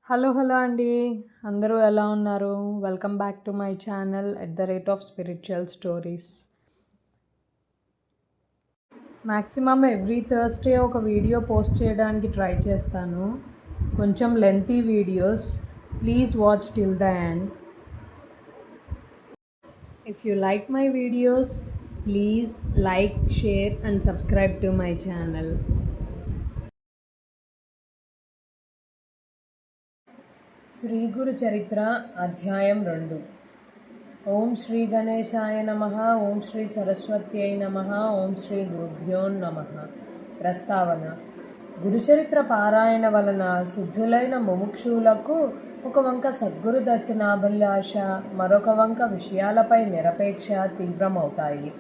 Hello అండి. అందరూ ఎలా ఉన్నారు? Welcome back to my channel @spiritual stories. Maximum every Thursday ఒక వీడియో పోస్ట్ చేయడానికి ట్రై చేస్తాను. కొంచెం lengthy videos. Please watch till the end. If you like my videos, please like, share and subscribe to my channel. Shri Guru Charitra అధ్యాయం 2. ఓం శ్రీ గణేశాయ నమః. ఓం శ్రీ సరస్వత్యై నమః. ఓం శ్రీ గురుభ్యో నమః. ప్రస్తావన: గురుచరిత్ర పారాయణ వలన శుద్ధులైన ముముక్షులకు ఒక వంక సద్గురు దర్శనాభిలాష, మరొక వంక విషయాలపై నిరపేక్ష తీవ్రమవుతాయి.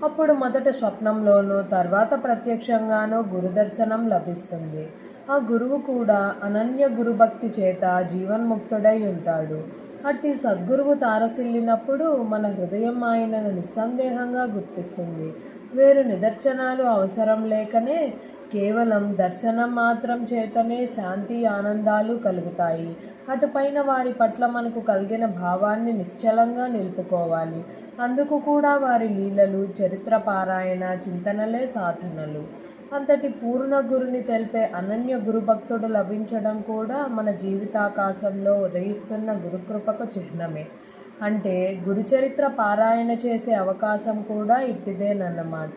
అప్పుడు మొదట స్వప్నంలోనూ తర్వాత ప్రత్యక్షంగానూ గురుదర్శనం లభిస్తుంది. ఆ గురువు కూడా అనన్య గురుభక్తి చేత జీవన్ముక్తుడై ఉంటాడు. అట్టి సద్గురువు తారసిల్లినప్పుడు మన హృదయం ఆయనను నిస్సందేహంగా గుర్తిస్తుంది. వేరు నిదర్శనాలు అవసరం లేకనే కేవలం దర్శనం మాత్రం చేతనే శాంతి, ఆనందాలు కలుగుతాయి. అటుపైన వారి పట్ల మనకు కలిగిన భావాన్ని నిశ్చలంగా నిలుపుకోవాలి. అందుకు కూడా వారి లీలలు, చరిత్ర పారాయణ, చింతనలే సాధనలు. అంతటి పూర్ణ గురుని తెలిపే అనన్య గురుభక్తుడు లభించడం కూడా మన జీవితాకాశంలో ఉదయిస్తున్న గురుకృపకు చిహ్నమే. అంటే గురుచరిత్ర పారాయణ చేసే అవకాశం కూడా ఇట్టిదేనన్నమాట.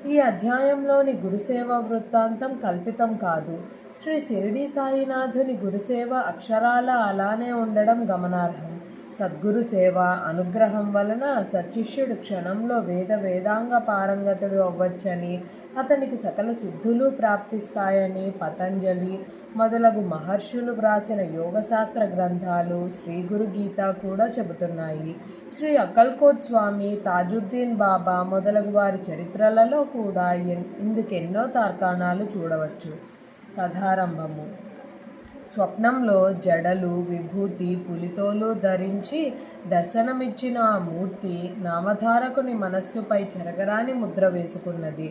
ఈ అధ్యాయంలోని గురుసేవ వృత్తాంతం కల్పితం కాదు. శ్రీ షిరిడి సాయినాథుని గురుసేవ అక్షరాల అలానే ఉండడం గమనార్హం. సద్గురు సేవ అనుగ్రహం వలన సత్శిష్యుడు క్షణంలో వేదాంగ పారంగతుడు అవ్వచ్చని, అతనికి సకల సిద్ధులు ప్రాప్తిస్తాయని పతంజలి మొదలగు మహర్షులు వ్రాసిన యోగశాస్త్ర గ్రంథాలు, శ్రీ గురు గీత కూడా చెబుతున్నాయి. శ్రీ అక్కల్కోట్ స్వామి, తాజుద్దీన్ బాబా మొదలగు వారి చరిత్రలలో కూడా ఇందుకెన్నో తార్కాణాలు చూడవచ్చు. కథారంభము: స్వప్నంలో జడలు, విభూతి, పులితోలు ధరించి దర్శనమిచ్చిన ఆ మూర్తి నామధారకుని మనస్సుపై చెరగరాని ముద్ర వేసుకున్నది.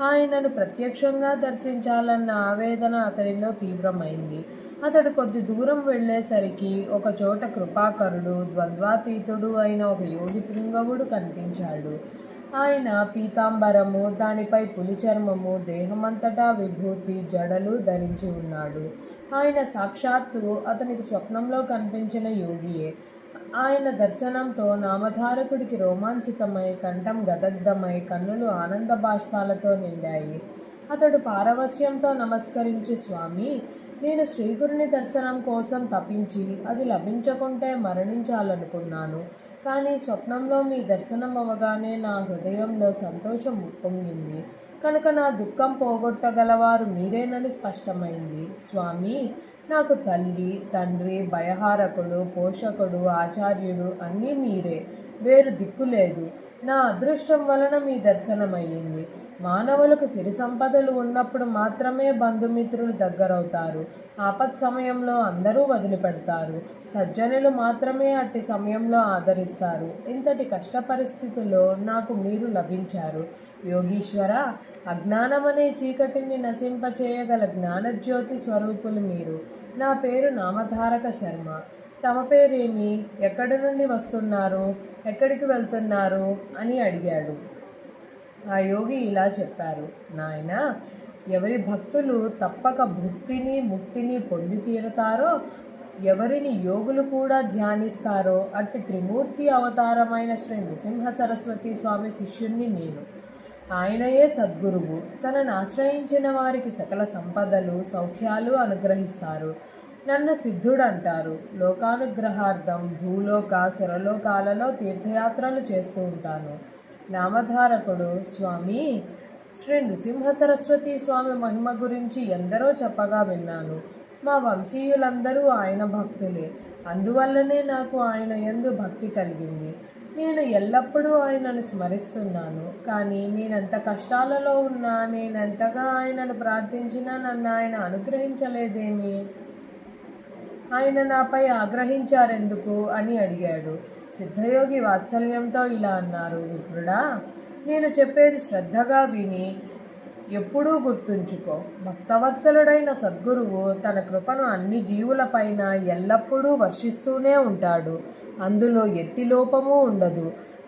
ఆయనను ప్రత్యక్షంగా దర్శించాలన్న ఆవేదన అతనిలో తీవ్రమైంది. అతడు కొద్ది దూరం వెళ్ళేసరికి ఒకచోట కృపాకరుడు, ద్వంద్వాతీతుడు అయిన ఒక యోగి పుంగవుడు కనిపించాడు. ఆయన పీతాంబరము, దానిపై పులి చర్మము, దేహమంతటా విభూతి, జడలు ధరించి ఉన్నాడు. ఆయన సాక్షాత్తు అతనికి స్వప్నంలో కనిపించిన యోగియే. ఆయన దర్శనంతో నామధారకుడికి రోమాంచితమై, కంఠం గదగ్ధమై, కన్నులు ఆనంద బాష్పాలతో నిండాయి. అతడు పారవస్యంతో నమస్కరించి, స్వామి, నేను శ్రీగురుని దర్శనం కోసం తపించి అది లభించకుంటే మరణించాలనుకున్నాను. కానీ స్వప్నంలో మీ దర్శనం అవ్వగానే నా హృదయంలో సంతోషం ఉప్పొంగింది కనుక నా దుఃఖం పోగొట్టగలవారు మీరేనని స్పష్టమైంది. స్వామి, నాకు తల్లి, తండ్రి, భయహారకుడు, పోషకుడు, ఆచార్యుడు అన్నీ మీరే. వేరు దిక్కు లేదు. నా అదృష్టం వలన మీ దర్శనమయ్యింది. మానవులకు సిరి సంపదలు ఉన్నప్పుడు మాత్రమే బంధుమిత్రులు దగ్గరవుతారు. ఆపత్ సమయంలో అందరూ వదిలిపెడతారు. సజ్జనులు మాత్రమే అట్టి సమయంలో ఆదరిస్తారు. ఇంతటి కష్ట పరిస్థితిలో నాకు మీరు లభించారు. యోగీశ్వర, అజ్ఞానమనే చీకటిని నశింపచేయగల జ్ఞానజ్యోతి స్వరూపులు మీరు. నా పేరు నామధారక శర్మ. తమ పేరేమి? ఎక్కడి నుండి వస్తున్నారు? ఎక్కడికి వెళ్తున్నారు అని అడిగాడు. ఆ యోగి ఇలా చెప్పారు. నాయనా, ఎవరి భక్తులు తప్పక భుక్తిని, ముక్తిని పొంది తీరుతారో, ఎవరిని యోగులు కూడా ధ్యానిస్తారో అట్టి త్రిమూర్తి అవతారమైన శ్రీ నృసింహ సరస్వతి స్వామి శిష్యుణ్ణి నేను. ఆయనయే సద్గురువు. తనను ఆశ్రయించిన వారికి సకల సంపదలు, సౌఖ్యాలు అనుగ్రహిస్తారు. నన్ను సిద్ధుడంటారు. లోకానుగ్రహార్థం భూలోక, సురలోకాలలో తీర్థయాత్రలు చేస్తూ ఉంటాను. నామధారకుడు, స్వామి, శ్రీ నృసింహ సరస్వతి స్వామి మహిమ గురించి ఎందరో చెప్పగా విన్నాను. మా వంశీయులందరూ ఆయన భక్తులే. అందువల్లనే నాకు ఆయన యందు భక్తి కలిగింది. నేను ఎల్లప్పుడూ ఆయనను స్మరిస్తున్నాను. కానీ నేనెంత కష్టాలలో ఉన్నా, నేనెంతగా ఆయనను ప్రార్థించినా నన్ను ఆయన అనుగ్రహించలేదేమి? ఆయన నాపై ఆగ్రహించారెందుకు అని అడిగాడు. సిద్ధయోగి వాత్సల్యంతో ఇలా అన్నారు. విప్రుడా, నేను చెప్పేది శ్రద్ధగా విని ఎప్పుడూ గుర్తుంచుకో, భక్తవత్సలుడైన సద్గురువు తన కృపను అన్ని జీవులపైన ఎల్లప్పుడూ వర్షిస్తూనే ఉంటాడు. అందులో ఎట్టి లోపము ఉండదు.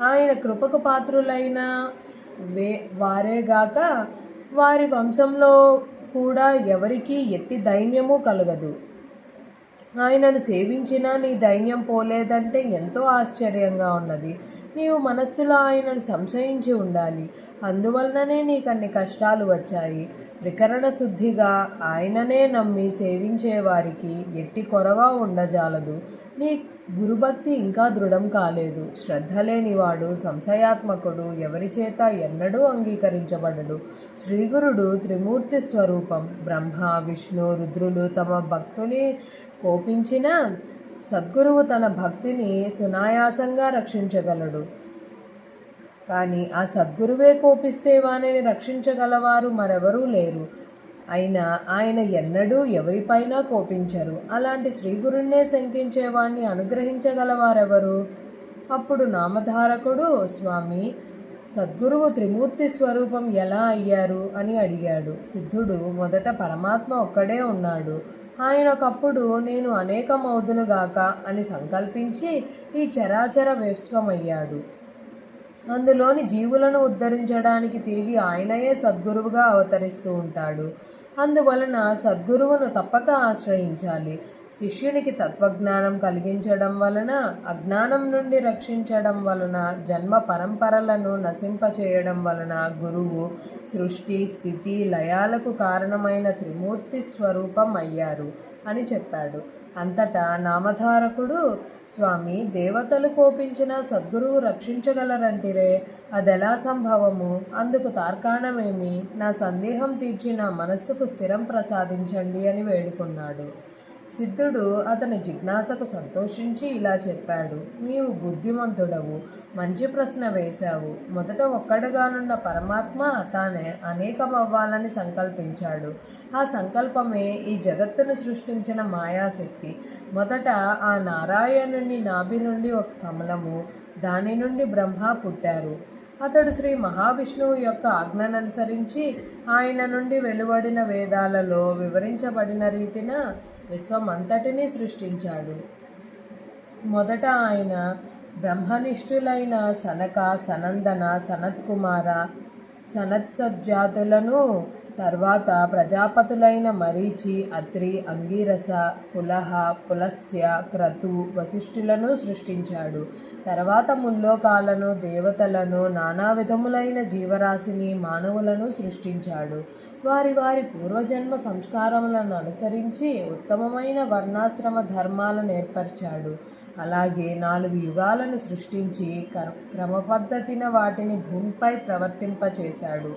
ఆయన కృపకు పాత్రులైన వారేగాక వారి వంశంలో కూడా ఎవరికీ ఎట్టి దైన్యము కలగదు. ఆయనను సేవించినా నీ దైన్యం పోలేదంటే ఎంతో ఆశ్చర్యంగా ఉన్నది. నీవు మనస్సులో ఆయనను సంశయించి ఉండాలి. అందువలననే నీకన్ని కష్టాలు వచ్చాయి. త్రికరణ శుద్ధిగా ఆయననే నమ్మి సేవించేవారికి ఎట్టి కొరవ ఉండజాలదు. నీ గురుభక్తి ఇంకా దృఢం కాలేదు. శ్రద్ధ లేనివాడు సంశయాత్మకుడు, ఎవరి చేత ఎన్నడూ అంగీకరించబడడు. శ్రీగురుడు త్రిమూర్తి స్వరూపం. బ్రహ్మ, విష్ణు, రుద్రులు తమ భక్తుని కోపించిన సద్గురువు తన భక్తిని సునాయాసంగా రక్షించగలడు. కానీ ఆ సద్గురువే కోపిస్తే వానిని రక్షించగలవారు మరెవరూ లేరు. అయినా ఆయన ఎన్నడూ ఎవరిపైనా కోపించరు. అలాంటి శ్రీగురుణ్ణే శంకించేవాణ్ణి అనుగ్రహించగలవారెవరు? అప్పుడు నామధారకుడు, స్వామి, సద్గురువు త్రిమూర్తి స్వరూపం ఎలా అయ్యారు అని అడిగాడు. సిద్ధుడు, మొదట పరమాత్మ ఒక్కడే ఉన్నాడు. ఆయన ఒకప్పుడు నేను అనేకమౌదునుగాక అని సంకల్పించి ఈ చరాచర విశ్వమయ్యాడు. అందులోని జీవులను ఉద్ధరించడానికి తిరిగి ఆయనయే సద్గురువుగా అవతరిస్తూ ఉంటాడు. అందువలన సద్గురువును తప్పక ఆశ్రయించాలి. శిష్యునికి తత్వజ్ఞానం కలిగించడం వలన, అజ్ఞానం నుండి రక్షించడం వలన, జన్మ పరంపరలను నశింపచేయడం వలన గురువు సృష్టి, స్థితి, లయాలకు కారణమైన త్రిమూర్తి స్వరూపం అయ్యారు అని చెప్పాడు. అంతటా నామధారకుడు, స్వామి, దేవతలు కోపించిన సద్గురువు రక్షించగలరంటిరే, అదెలా సంభవము? అందుకు తార్కాణమేమి? నా సందేహం తీర్చి నా మనస్సుకు స్థిరం ప్రసాదించండి అని వేడుకున్నాడు. సిద్ధుడు అతని జిజ్ఞాసకు సంతోషించి ఇలా చెప్పాడు. నీవు బుద్ధిమంతుడవు, మంచి ప్రశ్న వేశావు. మొదట ఒక్కడుగానున్న పరమాత్మ తానే అనేకమవ్వాలని సంకల్పించాడు. ఆ సంకల్పమే ఈ జగత్తును సృష్టించిన మాయాశక్తి. మొదట ఆ నారాయణుని నాభి నుండి ఒక కమలము, దాని నుండి బ్రహ్మ పుట్టారు. అతడు శ్రీ మహావిష్ణువు యొక్క ఆజ్ఞననుసరించి ఆయన నుండి వెలువడిన వేదాలలో వివరించబడిన రీతిన విశ్వమంతటినీ సృష్టించాడు. మొదట ఆయన బ్రహ్మనిష్ఠులైన సనక, సనందన, సనత్కుమార, సనత్సజ్జాతులను, తర్వాత ప్రజాపతులైన మరీచి, అత్రి, అంగీరస, పులహ, పులస్త్య, క్రతు, వశిష్ఠులను సృష్టించాడు. తర్వాత ముల్లోకాలను, దేవతలను, నానా విధములైన జీవరాశిని, మానవులను సృష్టించాడు. వారి వారి పూర్వజన్మ సంస్కారములను అనుసరించి ఉత్తమమైన వర్ణాశ్రమ ధర్మాలను ఏర్పరిచాడు. అలాగే 4 యుగాలను సృష్టించి క్రమపద్ధతిన వాటిని భూమిపై ప్రవర్తింపచేశాడు.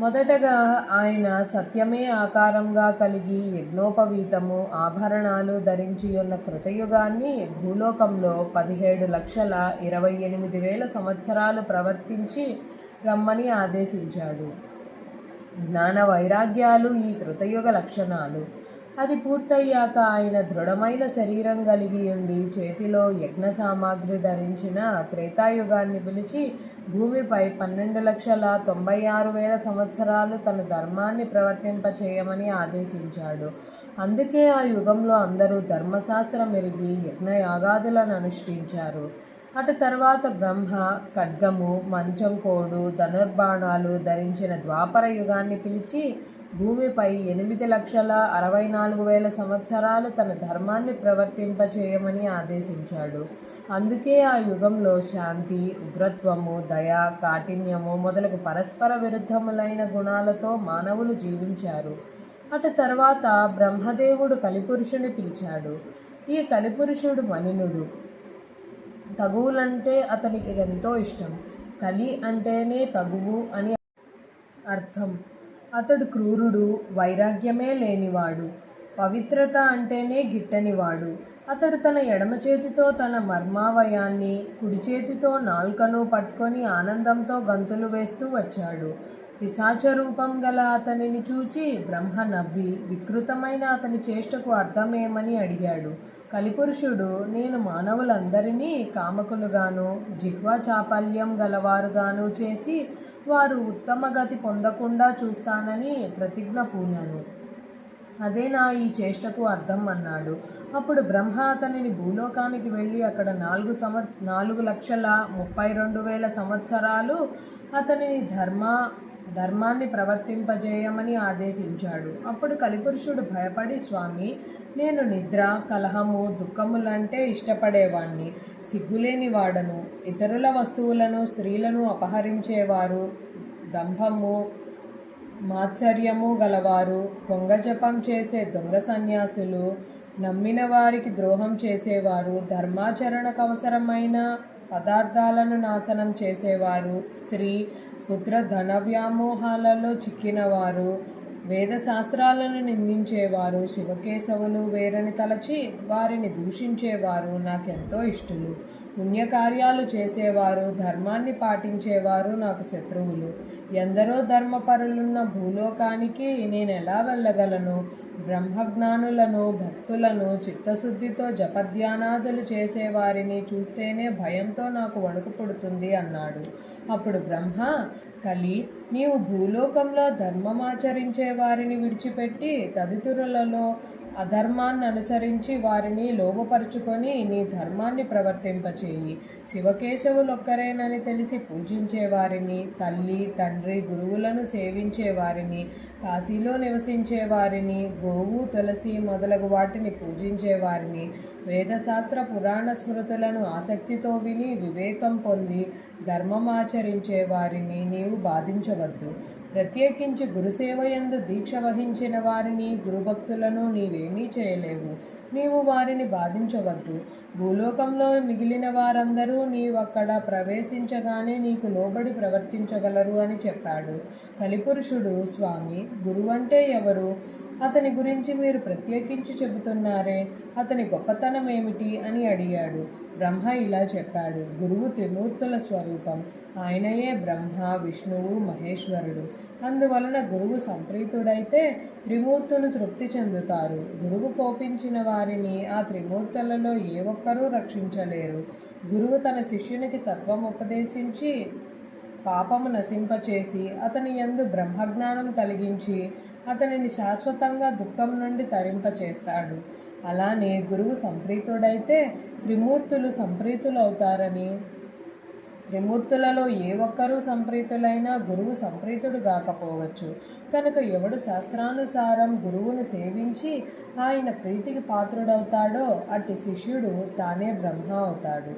మొదటగా ఆయన సత్యమే ఆకారంగా కలిగి యజ్ఞోపవీతము, ఆభరణాలు ధరించి ఉన్న కృతయుగాన్ని భూలోకంలో 17,28,000 సంవత్సరాలు ప్రవర్తించి రమ్మని ఆదేశించాడు. జ్ఞాన వైరాగ్యాలు ఈ కృతయుగ లక్షణాలు. అది పూర్తయ్యాక ఆయన దృఢమైన శరీరం కలిగి ఉండి చేతిలో యజ్ఞ సామాగ్రి ధరించిన త్రేతాయుగాన్ని పిలిచి భూమిపై 12,96,000 సంవత్సరాలు తన ధర్మాన్ని ప్రవర్తింపచేయమని ఆదేశించాడు. అందుకే ఆ యుగంలో అందరూ ధర్మశాస్త్రం ఎరిగి యజ్ఞయాగాదులను అనుష్ఠించారు. అటు తర్వాత బ్రహ్మ ఖడ్గము, మంచం కోడు, ధనుర్బాణాలు ధరించిన ద్వాపర యుగాన్ని పిలిచి భూమిపై 8,64,000 సంవత్సరాలు తన ధర్మాన్ని ప్రవర్తింపచేయమని ఆదేశించాడు. అందుకే ఆ యుగంలో శాంతి, ఉగ్రత్వము, దయ, కాఠిన్యము మొదలగు పరస్పర విరుద్ధములైన గుణాలతో మానవులు జీవించారు. అటు తర్వాత బ్రహ్మదేవుడు కలిపురుషుని పిలిచాడు. ఈ కలిపురుషుడు మలినుడు. తగువులంటే అతనికి ఎంతో ఇష్టం. కలి అంటేనే తగువు అని అర్థం. అతడు క్రూరుడు, వైరాగ్యమే లేనివాడు. పవిత్రత అంటేనే గిట్టనివాడు. అతడు తన ఎడమ చేతితో తన మర్మావయాన్ని, కుడి చేతితో నాల్కను పట్టుకొని ఆనందంతో గంతులు వేస్తూ వచ్చాడు. పిశాచ రూపం గల అతనిని చూచి బ్రహ్మ నవ్వి వికృతమైన అతని చేష్టకు అర్థమేమని అడిగాడు. కలిపురుషుడు, నేను మానవులందరినీ కామకులుగాను జిహ్వా చాపల్యం గలవారుగాను చేసి వారు ఉత్తమ గతి పొందకుండా చూస్తానని ప్రతిజ్ఞ పూనాను. అదే నా ఈ చేష్టకు అర్థం అన్నాడు. అప్పుడు బ్రహ్మ అతనిని భూలోకానికి వెళ్ళి అక్కడ 4,32,000 సంవత్సరాలు అతనిని ధర్మాన్ని ప్రవర్తింపజేయమని ఆదేశించాడు. అప్పుడు కలిపురుషుడు భయపడి, స్వామి, నేను నిద్ర, కలహము, దుఃఖములంటే ఇష్టపడేవాణ్ణి, సిగ్గులేని వాడను, ఇతరుల వస్తువులను స్త్రీలను అపహరించేవారు, దంభము మాత్సర్యము గలవారు, పొంగజపం చేసే దొంగ సన్యాసులు, నమ్మిన వారికి ద్రోహం చేసేవారు, ధర్మాచరణకు అవసరమైన పదార్థాలను నాశనం చేసేవారు, స్త్రీ పుత్ర ధన వ్యామోహాలలో చిక్కినవారు, వేదశాస్త్రాలను నిందించేవారు, శివకేశవులు వేరని తలచి వారిని దూషించేవారు నాకెంతో ఇష్టలు. పుణ్యకార్యాలు చేసేవారు, ధర్మాన్ని పాటించేవారు నాకు శత్రువులు. ఎందరో ధర్మపరులున్న భూలోకానికి నేనెలా వెళ్ళగలను? బ్రహ్మజ్ఞానులను, భక్తులను, చిత్తశుద్ధితో జపధ్యానాదులు చేసేవారిని చూస్తేనే భయంతో నాకు వణుకు పుడుతుంది అన్నాడు. అప్పుడు బ్రహ్మ, కలి, నీవు భూలోకంలో ధర్మమాచరించే వారిని విడిచిపెట్టి తదితరులలో అధర్మాన్ని అనుసరించి వారిని లోభపరుచుకొని నీ ధర్మాన్ని ప్రవర్తింపచేయి. శివకేశవులొక్కరేనని తెలిసి పూజించేవారిని, తల్లి తండ్రి గురువులను సేవించేవారిని, కాశీలో నివసించేవారిని, గోవు తులసి మొదలగు వాటిని పూజించేవారిని, వేదశాస్త్ర పురాణ స్మృతులను ఆసక్తితో విని వివేకం పొంది ధర్మమాచరించే వారిని నీవు బాధించవద్దు. ప్రత్యేకించి గురుసేవయందు దీక్ష వహించిన వారిని, గురుభక్తులను నీవేమీ చేయలేవు. నీవు వారిని బాధించవద్దు. భూలోకంలో మిగిలిన వారందరూ నీవక్కడ ప్రవేశించగానే నీకు లోబడి ప్రవర్తించగలరు అని చెప్పాడు. కలిపురుషుడు, స్వామి, గురువంటే ఎవరు? అతని గురించి మీరు ప్రత్యేకించి చెబుతున్నారే, అతని గొప్పతనం ఏమిటి అని అడిగాడు. బ్రహ్మ ఇలా చెప్పాడు. గురువు త్రిమూర్తుల స్వరూపం. ఆయనయే బ్రహ్మ, విష్ణువు, మహేశ్వరుడు. అందువలన గురువు సంప్రీతుడైతే త్రిమూర్తులు తృప్తి చెందుతారు. గురువు కోపించిన వారిని ఆ త్రిమూర్తులలో ఏ ఒక్కరూ రక్షించలేరు. గురువు తన శిష్యునికి తత్వం ఉపదేశించి పాపము నశింపచేసి అతని యందు బ్రహ్మజ్ఞానం కలిగించి అతనిని శాశ్వతంగా దుఃఖం నుండి తరింపచేస్తాడు. అలానే గురువు సంప్రీతుడైతే త్రిమూర్తులు సంప్రీతులవుతారని, త్రిమూర్తులలో ఏ ఒక్కరూ సంప్రీతులైనా గురువు సంప్రీతుడు కాకపోవచ్చు. కనుక ఎవడు శాస్త్రానుసారం గురువును సేవించి ఆయన ప్రీతికి పాత్రుడవుతాడో అట్టి శిష్యుడు తానే బ్రహ్మ అవుతాడు.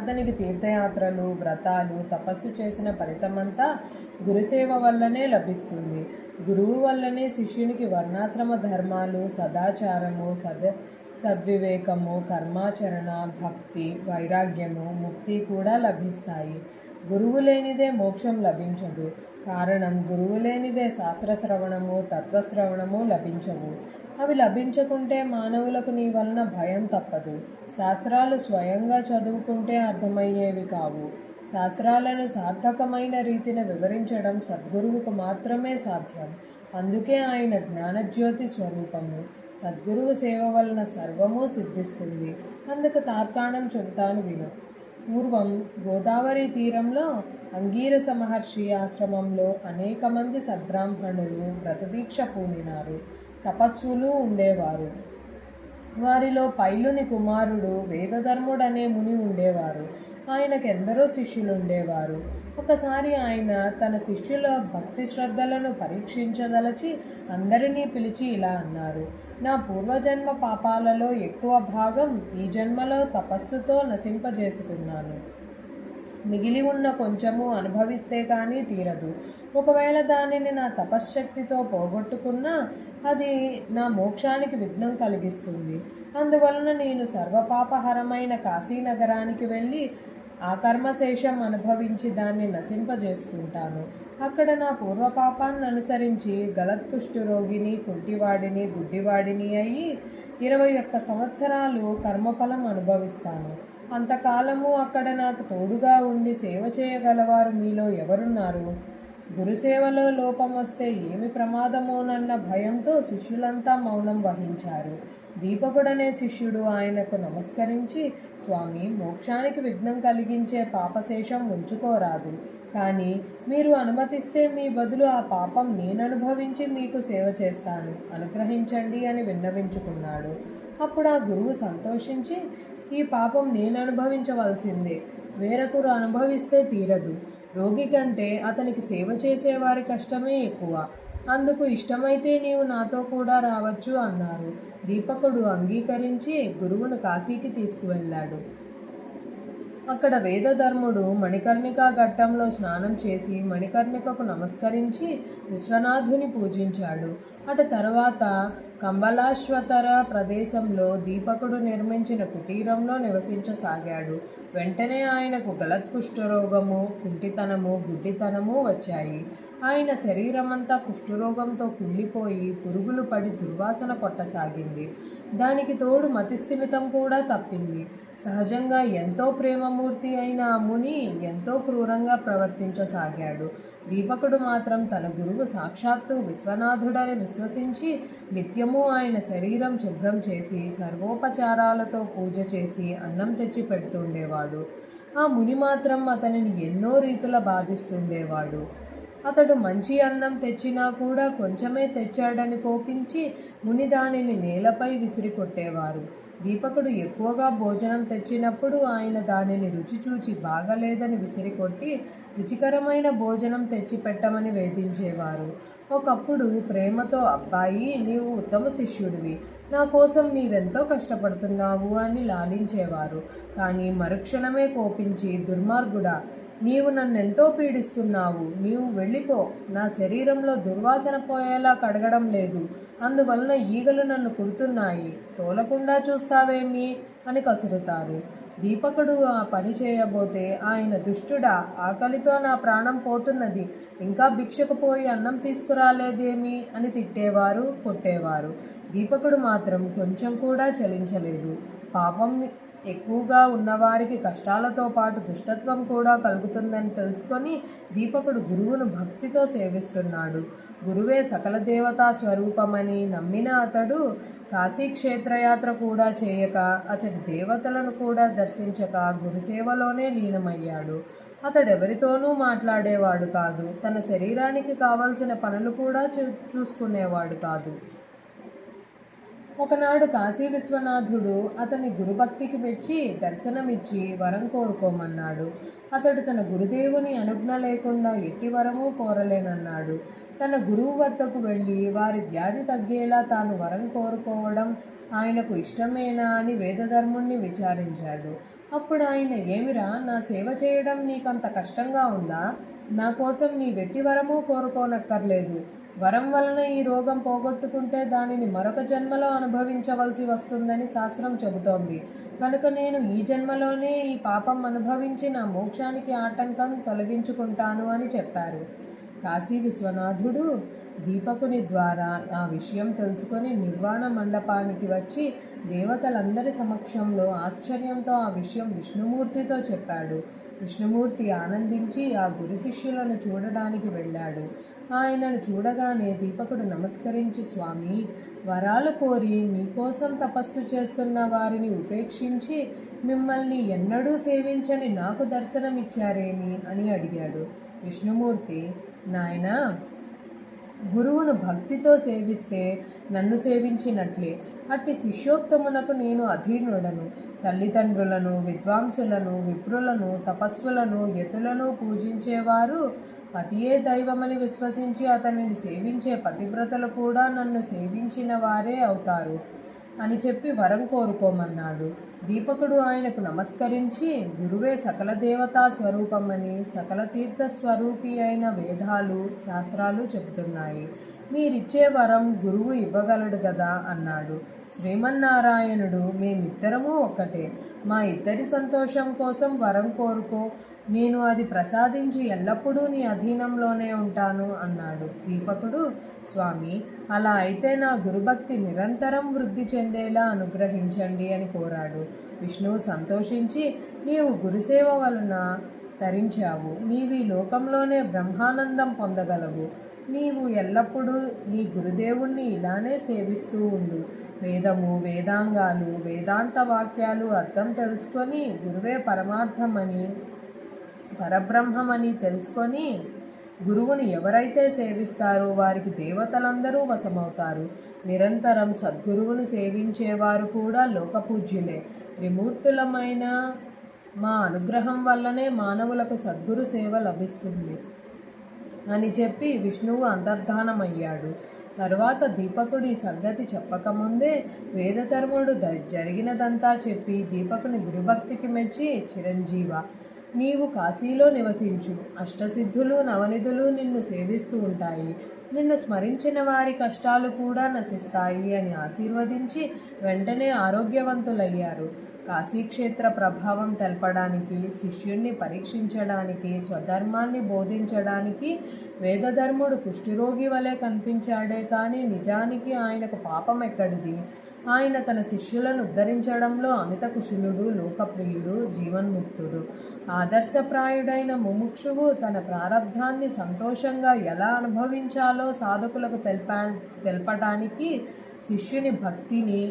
అతనికి తీర్థయాత్రలు, వ్రతాలు, తపస్సు చేసిన ఫలితమంతా గురుసేవ వల్లనే లభిస్తుంది. గురువు వల్లనే శిష్యునికి వర్ణాశ్రమ ధర్మాలు, సదాచారము, సద్వివేకము, కర్మాచరణ, భక్తి, వైరాగ్యము, ముక్తి కూడా లభిస్తాయి. గురువు లేనిదే మోక్షం లభించదు. కారణం, గురువు లేనిదే శాస్త్రశ్రవణము, తత్వశ్రవణము లభించవు. అవి లభించకుంటే మానవులకు నీ వలన భయం తప్పదు. శాస్త్రాలు స్వయంగా చదువుకుంటే అర్థమయ్యేవి కావు. శాస్త్రాలను సార్థకమైన రీతిని వివరించడం సద్గురువుకు మాత్రమే సాధ్యం. అందుకే ఆయన జ్ఞానజ్యోతి స్వరూపము. సద్గురువు సేవ వలన సర్వము సిద్ధిస్తుంది. అందుకు తార్కాణం చెబుతాను విను. పూర్వం గోదావరి తీరంలో అంగీరస మహర్షి ఆశ్రమంలో అనేక మంది సద్బ్రాహ్మణులు వ్రతదీక్ష పూనినారు. తపస్సులు ఉండేవారు. వారిలో పైలుని కుమారుడు వేదధర్ముడనే ముని ఉండేవారు. ఆయనకు ఎందరో శిష్యులు ఉండేవారు. ఒకసారి ఆయన తన శిష్యుల భక్తి శ్రద్ధలను పరీక్షించదలచి అందరినీ పిలిచి ఇలా అన్నారు. నా పూర్వజన్మ పాపాలలో ఎక్కువ భాగం ఈ జన్మలో తపస్సుతో నశింపజేసుకున్నాను. మిగిలి ఉన్న కొంచెము అనుభవిస్తే కానీ తీరదు. ఒకవేళ దానిని నా తపశ్శక్తితో పోగొట్టుకున్నా అది నా మోక్షానికి విఘ్నం కలిగిస్తుంది. అందువలన నేను సర్వపాపహరమైన కాశీనగరానికి వెళ్ళి ఆ కర్మశేషం అనుభవించి దాన్ని నశింపజేసుకుంటాను. అక్కడ నా పూర్వపాపాన్ని అనుసరించి గలత్కుష్టు రోగిని, కుంటివాడిని, గుడ్డివాడిని అయ్యి 21 సంవత్సరాలు కర్మఫలం అనుభవిస్తాను. అంతకాలము అక్కడ నాకు తోడుగా ఉండి సేవ చేయగలవారు మీలో ఎవరున్నారు? గురుసేవలో లోపం వస్తే ఏమి ప్రమాదమోనన్న భయంతో శిష్యులంతా మౌనం వహించారు. దీపకుడనే శిష్యుడు ఆయనకు నమస్కరించి, స్వామి, మోక్షానికి విఘ్నం కలిగించే పాపశేషం ఉంచుకోరాదు. కానీ మీరు అనుమతిస్తే మీ బదులు ఆ పాపం నేననుభవించి మీకు సేవ చేస్తాను, అనుగ్రహించండి అని విన్నవించుకున్నాడు. అప్పుడు ఆ గురువు సంతోషించి, ఈ పాపం నేను అనుభవించవలసిందే, వేరొకరు అనుభవిస్తే తీరదు. రోగి కంటే అతనికి సేవ చేసేవారి కష్టమే ఎక్కువ. అందుకు ఇష్టమైతే నీవు నాతో కూడా రావచ్చు అన్నారు. దీపకుడు అంగీకరించి గురువును కాశీకి తీసుకువెళ్ళాడు. అక్కడ వేదధర్ముడు మణికర్ణికా ఘట్టంలో స్నానం చేసి మణికర్ణికకు నమస్కరించి విశ్వనాథుని పూజించాడు. అటు తర్వాత కంబలాశ్వతర ప్రదేశంలో దీపకుడు నిర్మించిన కుటీరంలో నివసించసాగాడు. వెంటనే ఆయనకు గలత్కుష్ఠరోగము, కుంటితనము, గుడ్డితనము వచ్చాయి. ఆయన శరీరమంతా కుష్ఠరోగంతో కుళ్ళిపోయి పురుగులు పడి దుర్వాసన కొట్టసాగింది. దానికి తోడు మతిస్థిమితం కూడా తప్పింది. సహజంగా ఎంతో ప్రేమమూర్తి అయిన ఆ ముని ఎంతో క్రూరంగా ప్రవర్తించసాగాడు. దీపకుడు మాత్రం తన గురువు సాక్షాత్తు విశ్వనాథుడని విశ్వసించి నిత్యము ఆయన శరీరం శుభ్రం చేసి సర్వోపచారాలతో పూజ చేసి అన్నం తెచ్చి పెడుతుండేవాడు. ఆ ముని మాత్రం అతనిని ఎన్నో రీతుల బాధిస్తుండేవాడు. అతడు మంచి అన్నం తెచ్చినా కూడా కొంచెమే తెచ్చాడని కోపించి ముని దానిని నేలపై విసిరి కొట్టేవారు. దీపకుడు ఎక్కువగా భోజనం తెచ్చినప్పుడు ఆయన దానిని రుచి చూచి బాగలేదని విసిరికొట్టి రుచికరమైన భోజనం తెచ్చి పెట్టమని వేధించేవారు. ఒకప్పుడు ప్రేమతో, అబ్బాయి, నీవు ఉత్తమ శిష్యుడివి, నా కోసం నీవెంతో కష్టపడుతున్నావు అని లాలించేవారు. కానీ మరుక్షణమే కోపించి, దుర్మార్గుడా, నీవు నన్నెంతో పీడిస్తున్నావు, నీవు వెళ్ళిపో, నా శరీరంలో దుర్వాసన పోయేలా కడగడం లేదు, అందువలన ఈగలు నన్ను కుడుతున్నాయి, తోలకుండా చూస్తావేమి అని కసురుతారు. దీపకుడు ఆ పని చేయబోతే ఆయన, దుష్టుడా, ఆకలితో నా ప్రాణం పోతున్నది, ఇంకా భిక్షకు పోయి అన్నం తీసుకురాలేదేమి అని తిట్టేవారు, కొట్టేవారు. దీపకుడు మాత్రం కొంచెం కూడా చలించలేదు. పాపం ఎక్కువగా ఉన్నవారికి కష్టాలతో పాటు దుష్టత్వం కూడా కలుగుతుందని తెలుసుకొని దీపకుడు గురువును భక్తితో సేవిస్తున్నాడు. గురువే సకల దేవతా స్వరూపమని నమ్మిన అతడు కాశీక్షేత్రయాత్ర కూడా చేయక, అతడి దేవతలను కూడా దర్శించక గురుసేవలోనే లీనమయ్యాడు. అతడెవరితోనూ మాట్లాడేవాడు కాదు, తన శరీరానికి కావలసిన పనులు కూడా చూసుకునేవాడు కాదు. ఒకనాడు కాశీ విశ్వనాథుడు అతని గురుభక్తికి మెచ్చి దర్శనమిచ్చి వరం కోరుకోమన్నాడు. అతడు తన గురుదేవుని అనుజ్ఞ లేకుండా ఎట్టి వరమూ కోరలేనన్నాడు. తన గురువు వద్దకు వెళ్ళి వారి వ్యాధి తగ్గేలా తాను వరం కోరుకోవడం ఆయనకు ఇష్టమేనా అని వేదధర్ముణ్ణి విచారించాడు. అప్పుడు ఆయన, ఏమిరా, నా సేవ చేయడం నీకంత కష్టంగా ఉందా? నా కోసం నీ వెట్టి వరమూ కోరుకోనక్కర్లేదు. వరం వలన ఈ రోగం పోగొట్టుకుంటే దానిని మరొక జన్మలో అనుభవించవలసి వస్తుందని శాస్త్రం చెబుతోంది. కనుక నేను ఈ జన్మలోనే ఈ పాపం అనుభవించి నా మోక్షానికి ఆటంకం తొలగించుకుంటాను అని చెప్పారు. కాశీ విశ్వనాథుడు దీపకుని ద్వారా ఆ విషయం తెలుసుకొని నిర్వాణ మండపానికి వచ్చి దేవతలందరి సమక్షంలో ఆశ్చర్యంతో ఆ విషయం విష్ణుమూర్తితో చెప్పాడు. విష్ణుమూర్తి ఆనందించి ఆ గురు శిష్యులను చూడడానికి వెళ్ళాడు. ఆయనను చూడగానే దీపకుడు నమస్కరించి, స్వామి, వరాలు కోరి మీకోసం తపస్సు చేస్తున్న వారిని ఉపేక్షించి మిమ్మల్ని ఎన్నడూ సేవించని నాకు దర్శనమిచ్చారేమి అని అడిగాడు. విష్ణుమూర్తి, నాయనా, గురువును భక్తితో సేవిస్తే నన్ను సేవించినట్లే. అట్టి శిష్యోత్తమునకు నేను అధీనుడను. తల్లిదండ్రులను, విద్వాంసులను, విప్రులను, తపస్సులను, యతులను పూజించేవారు పతియే దైవమని విశ్వసించి అతనిని సేవించే పతివ్రతలు కూడా నన్ను సేవించిన వారే అవుతారు అని చెప్పి వరం కోరుకోమన్నాడు. దీపకుడు ఆయనకు నమస్కరించి, గురువే సకల దేవతా స్వరూపమని, సకల తీర్థ స్వరూపి అయిన వేదాలు, శాస్త్రాలు చెబుతున్నాయి. మీరిచ్చే వరం గురువు ఇవ్వగలడు కదా అన్నాడు. శ్రీమన్నారాయణుడు, మేమిద్దరము ఒక్కటే, మా ఇద్దరి సంతోషం కోసం వరం కోరుకో, నేను అది ప్రసాదించి ఎల్లప్పుడూ నీ అధీనంలోనే ఉంటాను అన్నాడు. దీపకుడు, స్వామి, అలా అయితే నా గురుభక్తి నిరంతరం వృద్ధి చెందేలా అనుగ్రహించండి అని కోరాడు. విష్ణువు సంతోషించి, నీవు గురుసేవ వలన తరించావు. నీవు ఈ లోకంలోనే బ్రహ్మానందం పొందగలవు. నీవు ఎల్లప్పుడూ నీ గురుదేవుణ్ణి ఇలానే సేవిస్తూ ఉండు. వేదము, వేదాంగాలు, వేదాంత వాక్యాలు అర్థం తెలుసుకొని గురువే పరమార్థమని, పరబ్రహ్మమని తెలుసుకొని గురువుని ఎవరైతే సేవిస్తారో వారికి దేవతలందరూ వశమవుతారు. నిరంతరం సద్గురువును సేవించేవారు కూడా లోకపూజ్యులే. త్రిమూర్తులమైన మా అనుగ్రహం వల్లనే మానవులకు సద్గురు సేవ లభిస్తుంది అని చెప్పి విష్ణువు అంతర్ధానమయ్యాడు. తరువాత దీపకుడి సంగతి చెప్పకముందే వేదధర్ముడు జరిగినదంతా చెప్పి దీపకుని గురుభక్తికి మెచ్చి, చిరంజీవ, నీవు కాశీలో నివసించు. అష్టసిద్ధులు నవనిధులు నిన్ను సేవిస్తూ ఉంటాయి. నిన్ను స్మరించిన వారి కష్టాలు కూడా నశిస్తాయి అని ఆశీర్వదించి వెంటనే ఆరోగ్యవంతులయ్యారు. కాశీక్షేత్ర ప్రభావం తెలపడానికి, శిష్యుణ్ణి పరీక్షించడానికి, స్వధర్మాన్ని బోధించడానికి వేదధర్ముడు కుష్ఠరోగి వలె కనిపించాడే కానీ నిజానికి ఆయనకు పాపం ఎక్కడిది? ఆయన తన శిష్యులను ఉద్ధరించడంలో అమిత కుశలుడు, లోకప్రియుడు, జీవన్ముక్తుడు. ఆదర్శప్రాయుడైన ముముక్షువు తన ప్రారబ్ధాన్ని సంతోషంగా ఎలా అనుభవించాలో సాధకులకు తెలపడానికి శిష్యుని భక్తిని,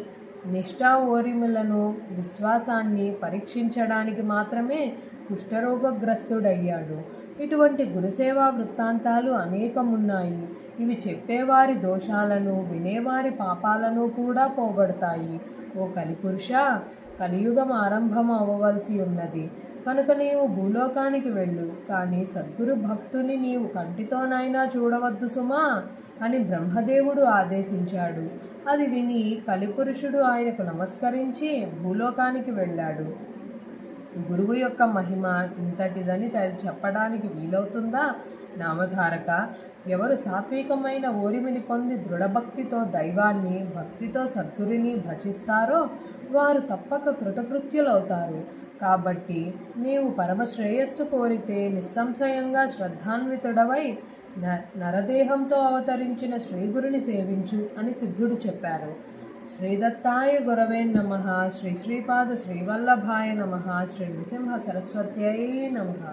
నిష్ఠా ఓరిములను, విశ్వాసాన్ని పరీక్షించడానికి మాత్రమే కుష్ఠరోగగ్రస్తుడయ్యాడు. ఇటువంటి గురుసేవా వృత్తాంతాలు అనేకమున్నాయి. ఇవి చెప్పేవారి దోషాలను, వినేవారి పాపాలను కూడా పోగొడతాయి. ఓ కలిపురుష, కలియుగం ఆరంభం అవ్వవలసి ఉన్నది కనుక నీవు భూలోకానికి వెళ్ళు. కానీ సద్గురు భక్తుని నీవు కంటితోనైనా చూడవద్దు సుమా అని బ్రహ్మదేవుడు ఆదేశించాడు. అది విని కలిపురుషుడు ఆయనకు నమస్కరించి భూలోకానికి వెళ్ళాడు. గురువు యొక్క మహిమ ఇంతటిదని చెప్పడానికి వీలవుతుందా? నామధారక, ఎవరు సాత్వికమైన ఓరిమిని పొంది దృఢభక్తితో దైవాన్ని, భక్తితో సద్గురిని భజిస్తారో వారు తప్పక కృతకృత్యులవుతారు. కాబట్టి నీవు పరమశ్రేయస్సు కోరితే నిస్సంశయంగా శ్రద్ధాన్వితుడవై నరదేహంతో అవతరించిన శ్రీగురుని సేవించు అని సిద్ధుడు చెప్పారు. శ్రీదత్తాయ గురవే నమః. శ్రీ శ్రీపాద శ్రీవల్లభాయ నమః. శ్రీ నృసింహ సరస్వత్యై నమః.